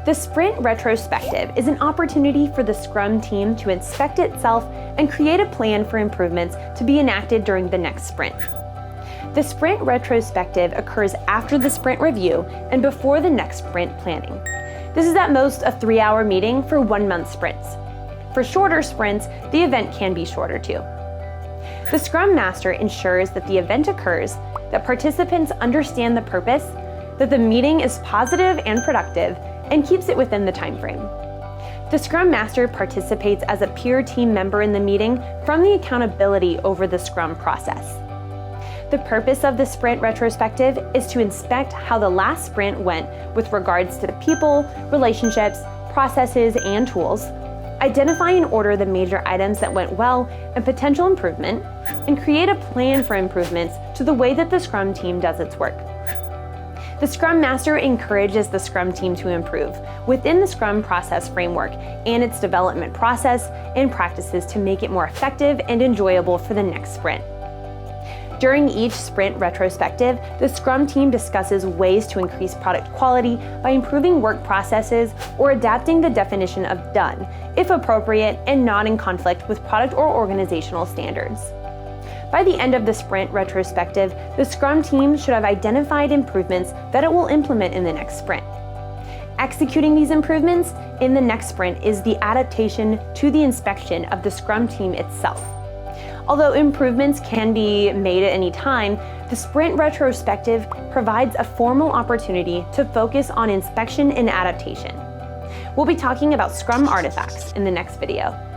The sprint retrospective is an opportunity for the Scrum team to inspect itself and create a plan for improvements to be enacted during the next sprint. The sprint retrospective occurs after the sprint review and before the next sprint planning. This is at most a 3-hour meeting for 1-month sprints. For shorter sprints, the event can be shorter too. The Scrum Master ensures that the event occurs, that participants understand the purpose, that the meeting is positive and productive, and keeps it within the time frame. The Scrum Master participates as a peer team member in the meeting from the accountability over the Scrum process. The purpose of the sprint retrospective is to inspect how the last sprint went with regards to the people, relationships, processes, and tools, identify and order the major items that went well and potential improvement, and create a plan for improvements to the way that the Scrum team does its work. The Scrum Master encourages the Scrum team to improve within the Scrum process framework and its development process and practices to make it more effective and enjoyable for the next sprint. During each sprint retrospective, the Scrum team discusses ways to increase product quality by improving work processes or adapting the definition of done, if appropriate and not in conflict with product or organizational standards. By the end of the sprint retrospective, the Scrum team should have identified improvements that it will implement in the next sprint. Executing these improvements in the next sprint is the adaptation to the inspection of the Scrum team itself. Although improvements can be made at any time, the sprint retrospective provides a formal opportunity to focus on inspection and adaptation. We'll be talking about Scrum artifacts in the next video.